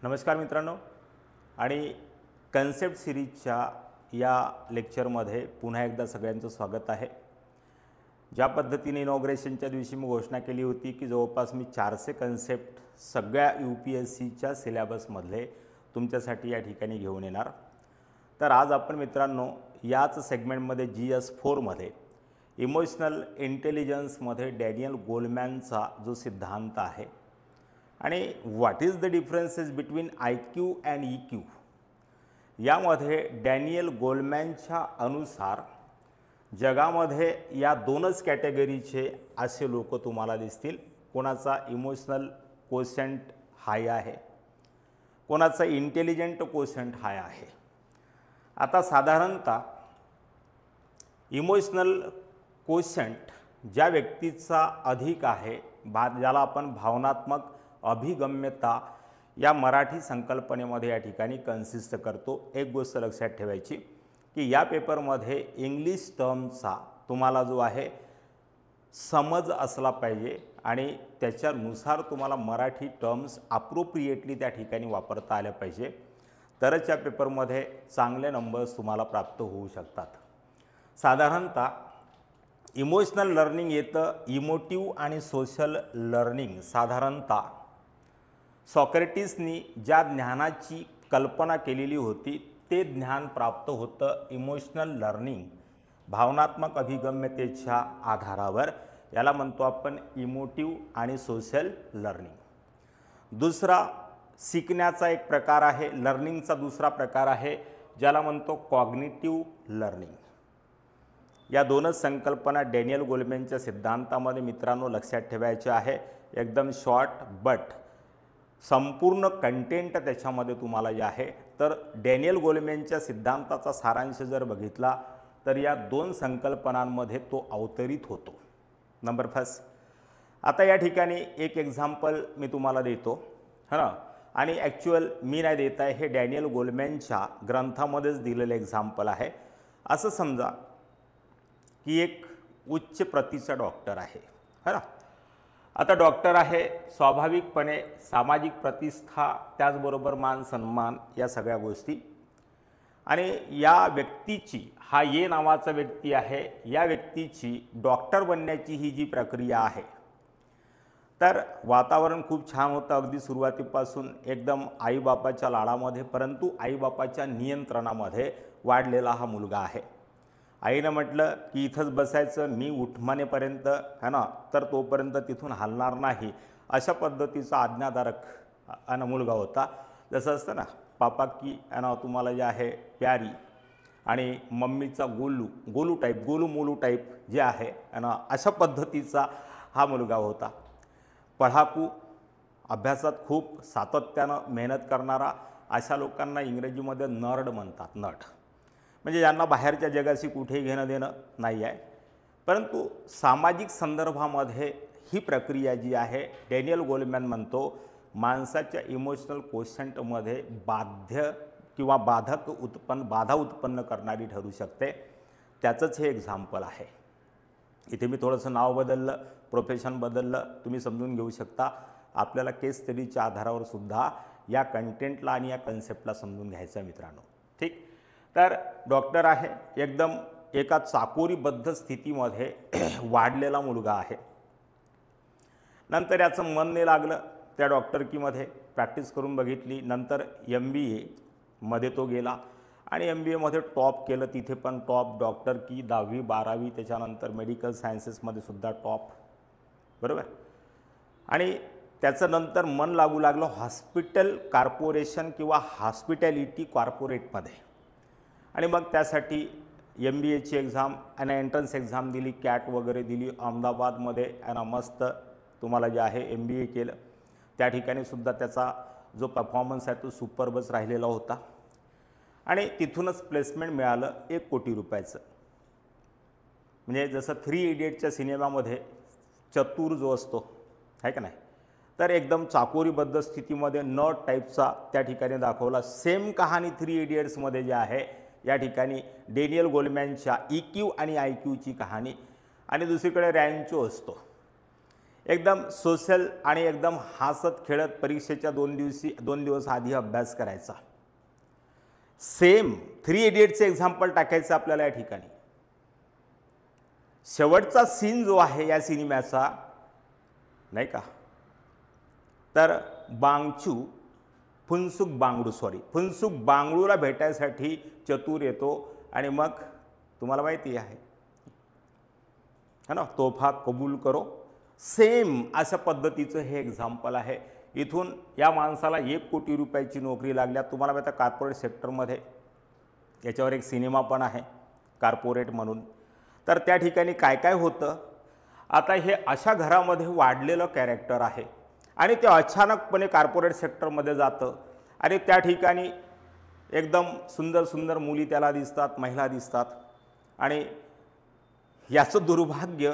नमस्कार मित्रांनो आणि कन्सेप्ट सिरीजच्या या लेक्चरमध्ये पुन्हा एकदा सगळ्यांचं स्वागत आहे। ज्या पद्धतीने इनॉग्रेशनच्या दिवशी मी घोषणा केली होती की जवळपास मी 400 कन्सेप्ट सगळ्या UPSCच्या सिलेबसमधले तुमच्यासाठी या ठिकाणी घेऊन येणार। तर आज आपण मित्रांनो याच सेगमेंटमध्ये GS4 मध्ये इमोशनल इंटेलिजन्समध्ये डॅनियल गोलमॅनचा जो सिद्धांत आहे आणि what is the differences between IQ and EQ यामध्ये डॅनियल गोलमॅनच्या अनुसार जगामध्ये या दोनच कॅटेगरीचे असे लोक तुम्हाला दिसतील, कोणाचा इमोशनल कोशंट हाय आहे, कोणाचा इंटेलिजंट कोशंट हाय आहे। आता साधारणतः इमोशनल कोशंट ज्या व्यक्तीचा अधिक आहे, ज्याला आपण भावनात्मक अभिगम्यता या मराठी संकल्पनेमध्ये या ठिकाणी कन्सिस्ट करतो। एक गोष्ट लक्षात ठेवायची की या पेपरमध्ये इंग्लिश टर्मचा तुम्हाला जो आहे समज असला पाहिजे आणि त्याच्यानुसार तुम्हाला मराठी टर्म्स अप्रोप्रिएटली त्या ठिकाणी वापरता आल्या पाहिजे, तरच या पेपरमध्ये चांगले नंबर्स तुम्हाला प्राप्त होऊ शकतात। साधारणतः इमोशनल लर्निंग येतं इमोटिव्ह आणि सोशल लर्निंग। साधारणतः सॉक्रेटिसनी ज्या ज्ञानाची कल्पना केलेली होती ते ज्ञान प्राप्त होतं इमोशनल लर्निंग, भावनात्मक अभिगम्यतेच्या आधारावर। याला म्हणतो आपण इमोटिव्ह आणि सोशल लर्निंग। दुसरा शिकण्याचा एक प्रकार आहे, लर्निंगचा दुसरा प्रकार आहे ज्याला म्हणतो कॉग्निटिव्ह लर्निंग। या दोनच संकल्पना डॅनियल गोलमॅनच्या सिद्धांतामध्ये मित्रांनो लक्षात ठेवायचे आहे। एकदम शॉर्ट बट संपूर्ण कंटेंट त्याच्यामध्ये तुम्हाला जे आहे, तर डॅनियल गोलमॅनच्या सिद्धांताचा सारांश जर बघितला तर या दोन संकल्पनांमध्ये तो अवतरित होतो। नंबर फर्स्ट, आता या ठिकाणी एक एक्झाम्पल मी तुम्हाला देतो ना, आणि ॲक्च्युअल मी नाही देत आहे, हे डॅनियल गोलमॅनच्या ग्रंथामध्येच दिलेलं एक्झाम्पल आहे। असं समजा की एक उच्च प्रतीचा डॉक्टर आहे ना। आता डॉक्टर आहे, स्वाभाविकपणे सामाजिक प्रतिष्ठा त्याचबरोबर मान सन्मान या सगळ्या गोष्टी, आणि या व्यक्तीची हा ये नावाचा व्यक्ती आहे, या व्यक्तीची डॉक्टर बनण्याची ही जी प्रक्रिया आहे, तर वातावरण खूप छान होतं अगदी सुरुवातीपासून, एकदम आईबापाच्या लाडामध्ये, परंतु आईबापाच्या नियंत्रणामध्ये वाढलेला हा मुलगा आहे। आईनं म्हटलं की इथंच बसायचं, मी उठमानेपर्यंत है ना, तर तोपर्यंत तिथून हलणार नाही, अशा पद्धतीचा आज्ञाधारक मुलगा होता। जसं असतं ना, पापा की है ना तुम्हाला जे आहे प्यारी, आणि मम्मीचा गोलू गोलू टाईप, गोलू मोलू टाईप जे आहे ना, अशा पद्धतीचा हा मुलगा होता। पढाकू, अभ्यासात खूप सातत्यानं मेहनत करणारा, अशा लोकांना इंग्रजीमध्ये नर्ड म्हणतात। नट म्हणजे ज्यांना बाहेरच्या जगाशी कुठेही घेणं देणं नाही आहे, परंतु सामाजिक संदर्भामध्ये ही प्रक्रिया जी आहे, डॅनियल गोलमॅन म्हणतो माणसाच्या इमोशनल कोशंटमध्ये बाध्य किंवा बाधा उत्पन्न करणारी ठरू शकते। त्याचंच हे एक्झाम्पल आहे। इथे मी थोडंसं नाव बदललं, प्रोफेशन बदललं, तुम्ही समजून घेऊ शकता। आपल्याला केस स्टडीच्या आधारावर सुद्धा या कंटेंटला आणि या कन्सेप्टला समजून घ्यायचं मित्रांनो, ठीक। तर डॉक्टर आहे, एकदम एका चाकोरीबद्ध स्थितीमध्ये वाढलेला मुलगा आहे। नंतर याचं मन नाही लागलं त्या डॉक्टरकीमध्ये, प्रॅक्टिस करून बघितली, नंतर MBA मध्ये तो गेला आणि MBA मध्ये टॉप केलं, तिथे पण टॉप, डॉक्टरकी 10वी 12वी, त्याच्यानंतर मेडिकल सायन्सेसमध्ये सुद्धा टॉप, बरोबर। आणि त्याचं नंतर मन लागू लागलं हॉस्पिटल कॉर्पोरेशन किंवा हॉस्पिटॅलिटी कॉर्पोरेटमध्ये, आणि मग त्यासाठी MBAची एक्झाम आणि एंट्रन्स एक्झाम दिली, कॅट वगैरे दिली, अहमदाबादमध्ये आणि मस्त तुम्हाला जे आहे MBA केलं। त्या ठिकाणी सुद्धा त्याचा जो परफॉर्मन्स आहे तो सुपरबच राहिलेला होता, आणि तिथूनच प्लेसमेंट मिळालं 1 कोटी रुपयाचं। म्हणजे जसं 3 इडियटच्या सिनेमामध्ये चतुर जो असतो आहे का नाही, तर एकदम चाकोरीबद्ध स्थितीमध्ये नट टाईपचा त्या ठिकाणी दाखवला। सेम कहाणी 3 इडियट्समध्ये जे आहे या ठिकाणी डॅनियल गोलमॅनच्या EQ आणि IQची कहाणी, आणि दुसरीकडे रॅन्चो असतो, एकदम सोशल आणि एकदम हसत खेळत परीक्षेच्या 2 दिवस आधी अभ्यास करायचा. सेम 3 इडियट्सचे एक्झाम्पल टाकायचं आपल्याला या ठिकाणी. शेवटचा सीन जो आहे या सिनेमाचा, नाही का, तर फुनसुक बांगडूला भेटायसाठी चतुर येतो आणि मग तुम्हाला माहिती आहे ना, तोफा कबूल करो. सेम अशा पद्धतीचं हे एक्झाम्पल आहे. इथून या माणसाला 1 कोटी रुपयाची नोकरी लागल्या. तुम्हाला माहिती आहे कॉर्पोरेट सेक्टरमध्ये याच्यावर एक सिनेमा पण आहे कॉर्पोरेट म्हणून. तर त्या ठिकाणी काय काय होतं, आता हे अशा घरामध्ये वाढलेलं कॅरेक्टर आहे आणि ते अचानकपणे कॉर्पोरेट सेक्टरमध्ये जातं आणि त्या ठिकाणी एकदम सुंदर सुंदर मुली त्याला दिसतात, महिला दिसतात. आणि याचं दुर्भाग्य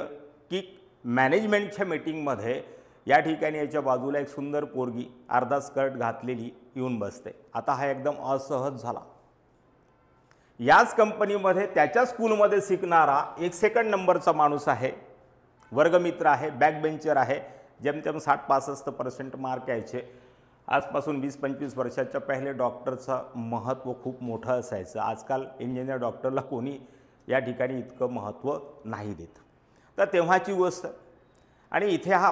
की मॅनेजमेंटच्या मीटिंगमध्ये या ठिकाणी याच्या बाजूला एक सुंदर पोरगी अर्धा स्कर्ट घातलेली येऊन बसते. आता हा एकदम असहज झाला. याच कंपनीमध्ये त्याच्या स्कूलमध्ये शिकणारा एक 2nd नंबरचा माणूस आहे, वर्गमित्र आहे, बॅकबेंचर आहे, जेमतेम 60-65% मार्क यायचे. आजपासून 20-25 वर्षाच्या पहिले डॉक्टरचं महत्त्व खूप मोठं असायचं. आजकाल इंजिनियर डॉक्टरला कोणी या ठिकाणी इतकं महत्त्व नाही देत. तर तेव्हाची गोष्ट. आणि इथे हा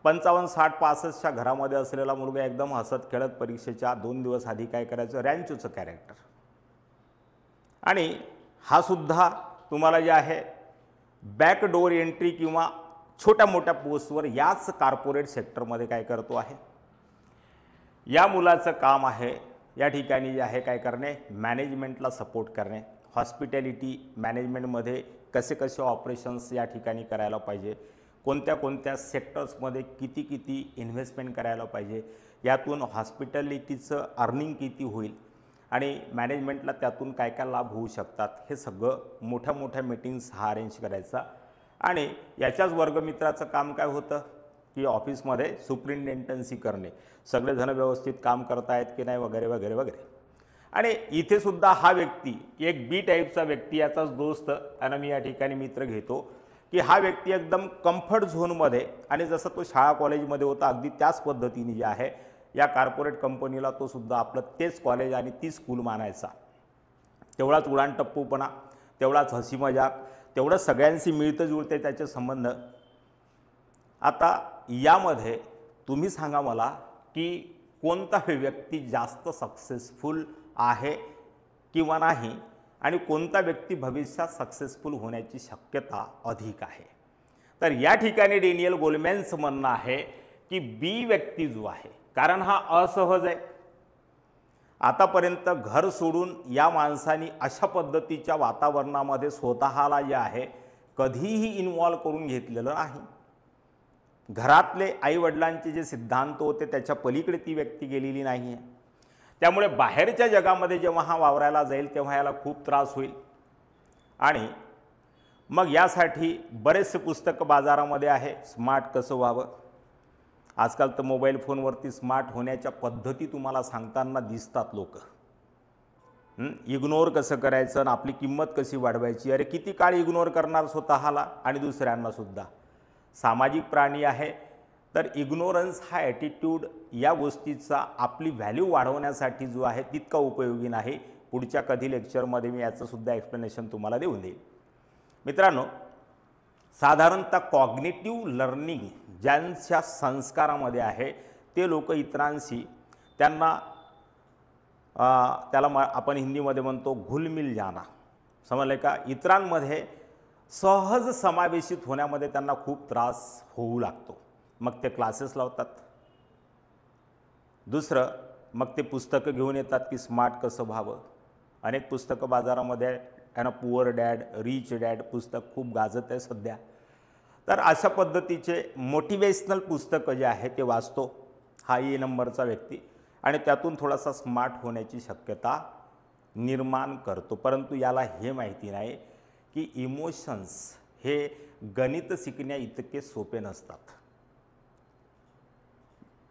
55-60-65च्या घरामध्ये असलेला मुलगा एकदम हसत खेळत परीक्षेच्या 2 दिवस आधी काय करायचं, रॅन्चोचं कॅरेक्टर. आणि हा सुद्धा तुम्हाला जे आहे बॅकडोर एंट्री किंवा छोट्या मोठ्या पोस्टवर याच कॉर्पोरेट सेक्टरमध्ये काय करतो आहे. या मुलाचं काम आहे या ठिकाणी जे आहे काय करणे, मॅनेजमेंटला सपोर्ट करणे. हॉस्पिटॅलिटी मॅनेजमेंटमध्ये कसे कसे ऑपरेशन्स या ठिकाणी करायला पाहिजे, कोणत्या सेक्टर्समध्ये किती इन्व्हेस्टमेंट करायला पाहिजे, यातून हॉस्पिटॅलिटीचं अर्निंग किती होईल आणि मॅनेजमेंटला त्यातून काय काय लाभ होऊ शकतात, हे सगळं मोठ्या मीटिंग्स हा अरेंज करायचा. आणि याच्याच वर्गमित्राचं काम काय होतं की ऑफिसमध्ये सुपरिन्टेंडन्सी करणे, सगळेजण व्यवस्थित काम करतायत की नाही वगैरे वगैरे वगैरे. आणि इथे सुद्धा हा व्यक्ती एक बी टाईपचा व्यक्ती, याचाच दोस्त आणि मी या ठिकाणी मित्र घेतो की हा व्यक्ती एकदम कम्फर्ट झोनमध्ये, आणि जसं तो शाळा कॉलेजमध्ये होता अगदी त्याच पद्धतीने जे आहे या कॉर्पोरेट कंपनीला तो सुद्धा आपलं तेच कॉलेज आणि ती स्कूल मानायचा. तेवढाच उडाणटप्पूपणा, तेवढाच हसी मजाक, तेवढं सगळ्यांशी मिळतं जुळते त्याचे संबंध. आता यामध्ये तुम्ही सांगा मला की कोणता व्यक्ती जास्त सक्सेसफुल आहे किंवा नाही, आणि कोणता व्यक्ती भविष्यात सक्सेसफुल होण्याची शक्यता अधिक आहे. तर या ठिकाणी डेनियल गोलमॅनचं म्हणणं आहे की बी व्यक्ती जो आहे, कारण हा असहज आहे. आतापर्यंत घर सोडून या माणसाने अशा पद्धतीच्या वातावरणामध्ये स्वतःला जे आहे कधीही इन्व्हॉल्व करून घेतलेलं नाही. घरातले आईवडिलांचे जे सिद्धांत होते त्याच्या पलीकडे ती व्यक्ती गेलेली नाही आहे. त्यामुळे बाहेरच्या जगामध्ये जेव्हा हा वावरायला जाईल तेव्हा याला खूप त्रास होईल. आणि मग यासाठी बरेचसे पुस्तकं बाजारामध्ये आहे, स्मार्ट कसं व्हावं. आजकाल तर मोबाईल फोनवरती स्मार्ट होण्याच्या पद्धती तुम्हाला सांगताना दिसतात लोक. इग्नोर कसं करायचं आणि आपली किंमत कशी वाढवायची. अरे किती काळ इग्नोर करणार स्वतःला आणि दुसऱ्यांनासुद्धा. सामाजिक प्राणी आहे, तर इग्नोरन्स हा ॲटिट्यूड या गोष्टीचा आपली व्हॅल्यू वाढवण्यासाठी जो आहे तितका उपयोगी नाही. पुढच्या कधी लेक्चरमध्ये मी याचंसुद्धा एक्सप्लेनेशन तुम्हाला देऊन देईल. मित्रांनो, साधारणतः कॉग्निटिव्ह लर्निंग ज्यांच्या संस्कारामध्ये आहे ते लोक इतरांशी त्याला आपण हिंदीमध्ये म्हणतो घुलमिल जाना, समजलं का. इतरांमध्ये सहज समावेशित होण्यामध्ये त्यांना खूप त्रास होऊ लागतो. मग ते क्लासेस लावतात. दुसरं मग ते पुस्तकं घेऊन येतात की स्मार्ट कसं व्हावं. अनेक पुस्तकं बाजारामध्ये आहे, पुअर डॅड, रिच डॅड पुस्तक खूप गाजत आहे सध्या. तर अशा पद्धतीचे मोटिवेशनल पुस्तकं जे आहे ते वाचतो हा ए नंबरचा व्यक्ती, आणि त्यातून थोडासा स्मार्ट होण्याची शक्यता निर्माण करतो. परंतु याला हे माहिती नाही की इमोशन्स हे गणित शिकण्या इतके सोपे नसतात.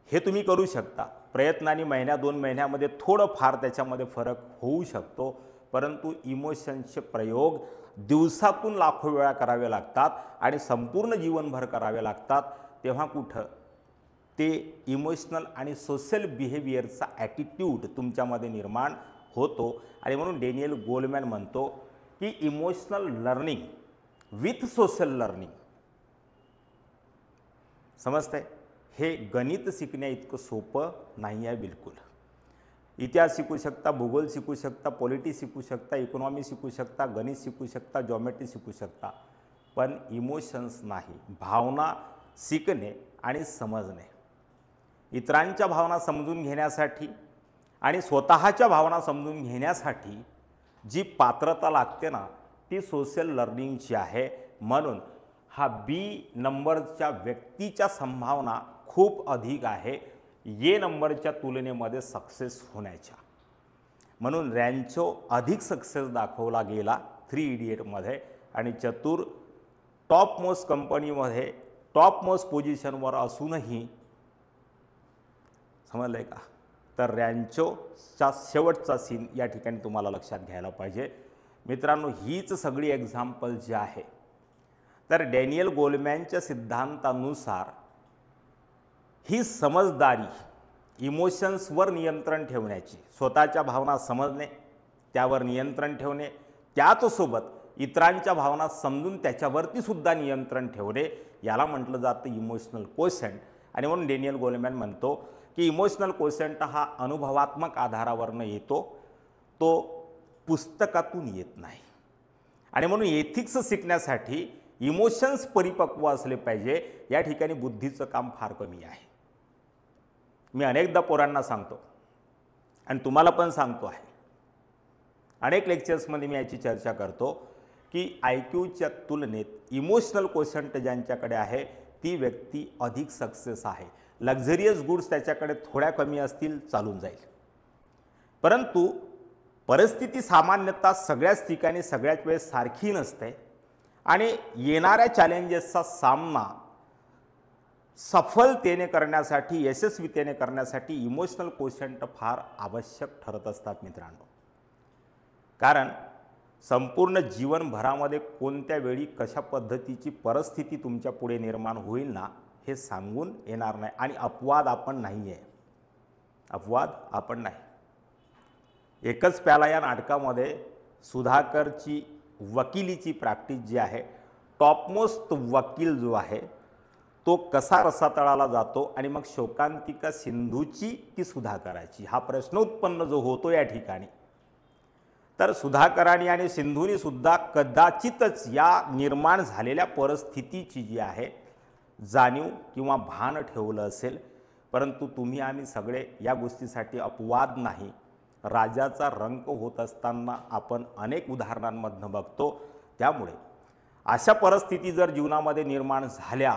हे तुम्ही करू शकता प्रयत्नाने, 1-2 महिन्यामध्ये थोडंफार त्याच्यामध्ये फरक होऊ शकतो. परंतु इमोशन्सचे प्रयोग दिवसातून लाखो वेळा करावे लागतात आणि संपूर्ण जीवनभर करावे लागतात. तेव्हा कुठं ते इमोशनल आणि सोशल बिहेवियरचा ॲटिट्यूड तुमच्यामध्ये निर्माण होतो. आणि म्हणून डॅनियल गोलमॅन म्हणतो की emotional learning with social learning, समजतंय, हे गणित शिकण्या इतकं सोपं नाही आहे बिलकुल. इतिहास शिकू शकता, भूगोल शिकू शकता, पॉलिटिक्स शिकू शकता, इकॉनॉमी शिकू शकता, गणित शिकू शकता, जॉमेट्री शिकू शकता, पण इमोशन्स नाही. भावना शिकणे आणि समजणे, इतरांच्या भावना समजून घेण्यासाठी आणि स्वतःच्या भावना समजून घेण्यासाठी जी पात्रता लागते ना, ती सोशल लर्निंगची आहे. म्हणून हा बी नंबरच्या व्यक्तीच्या संभावना खूप अधिक आहे ए नंबरच्या तुलनेमध्ये सक्सेस होण्याच्या. म्हणून रॅन्चो अधिक सक्सेस दाखवला गेला 3 इडियटमध्ये आणि चतुर टॉप मोस्ट कंपनीमध्ये टॉप मोस्ट पोझिशनवर असूनही, समजलं आहे का, तर रॅन्चोचा शेवटचा सीन या ठिकाणी तुम्हाला लक्षात घ्यायला पाहिजे. मित्रांनो, हीच सगळी एक्झाम्पल जी आहे, तर डॅनियल गोलमॅनच्या सिद्धांतानुसार ही समजदारी इमोशन्सवर नियंत्रण ठेवण्याची, स्वतःच्या भावना समजणे, त्यावर नियंत्रण ठेवणे, त्याचसोबत इतरांच्या भावना समजून त्याच्यावरती सुद्धा नियंत्रण ठेवणे, याला म्हटलं जातं इमोशनल कोशंट. आणि म्हणून डॅनियल गोलमॅन म्हणतो की इमोशनल कोशंट हा अनुभवात्मक आधारावरनं येतो, तो पुस्तकातून येत नाही. आणि म्हणून एथिक्स शिकण्यासाठी इमोशन्स परिपक्व असले पाहिजे. या ठिकाणी बुद्धीचं काम फार कमी आहे. मी अनेकदा पोरांना सांगतो आणि तुम्हाला पण सांगतो आहे, अनेक लेक्चर्समध्ये मी याची चर्चा करतो की IQच्या तुलनेत इमोशनल कोशंट ज्यांच्याकडे आहे ती व्यक्ती अधिक सक्सेस आहे. लक्झरियस गुड्स त्याच्याकडे थोड्या कमी असतील, चालून जाईल, परंतु परिस्थिती सामान्यतः सगळ्याच ठिकाणी सगळ्याच वेळेस सारखी नसते आणि येणाऱ्या चॅलेंजेसचा सामना सफलतेने करण्यासाठी, यशस्वीतेने करण्यासाठी इमोशनल कोशंट फार आवश्यक ठरत असतात मित्रांनो. कारण संपूर्ण जीवनभरामध्ये कोणत्या वेळी कशा पद्धतीची परिस्थिती तुमच्या पुढे निर्माण होईल ना, हे सांगून येणार नाही. आणि अपवाद आपण नाही आहे, अपवाद आपण नाही. एकच प्याला या नाटकामध्ये सुधाकरची वकिलीची प्रॅक्टिस जी आहे, टॉपमोस्ट वकील जो आहे तो कसा रसातळाला जातो आणि मग शोकांतिका सिंधूची की सुधाकराची, हा प्रश्न उत्पन्न जो होतो या ठिकाणी, तर सुधाकरांनी आणि सिंधूनी सुद्धा कदाचितच या निर्माण झालेल्या परिस्थितीची जी आहे जाणीव किंवा भान ठेवलं असेल. परंतु तुम्ही आम्ही सगळे या गोष्टीसाठी अपवाद नाही. राजाचा रंक होत असताना आपण अनेक उदाहरणांमधनं बघतो. त्यामुळे अशा परिस्थिती जर जीवनामध्ये निर्माण झाल्या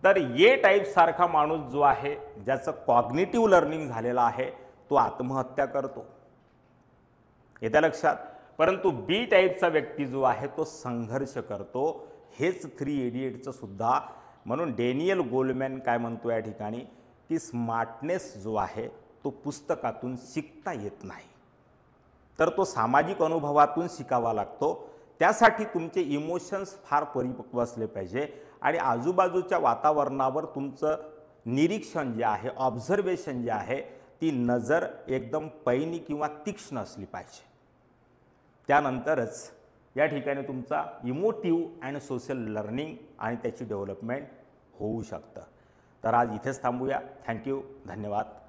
तर ए टाईपसारखा माणूस जो आहे, ज्याचं कॉग्निटिव्ह लर्निंग झालेलं आहे, तो आत्महत्या करतो, येत्या लक्षात. परंतु बी टाईपचा व्यक्ती जो आहे तो संघर्ष करतो. हेच 3 इडियटचं सुद्धा. म्हणून डॅनियल गोलमॅन काय म्हणतो या ठिकाणी की स्मार्टनेस जो आहे तो पुस्तकातून शिकता येत नाही, तर तो सामाजिक अनुभवातून शिकावा लागतो. त्यासाठी तुमचे इमोशन्स फार परिपक्व असले पाहिजे आणि आजूबाजूच्या वातावरणावर तुमचं निरीक्षण जे आहे, ऑब्झर्वेशन जे आहे, ती नजर एकदम पैनी किंवा तीक्ष्ण असली पाहिजे. त्यानंतरच या ठिकाणी तुमचा इमोटिव्ह अँड सोशल लर्निंग आणि त्याची डेव्हलपमेंट होऊ शकतं. तर आज इथेच थांबूया. थँक्यू, धन्यवाद.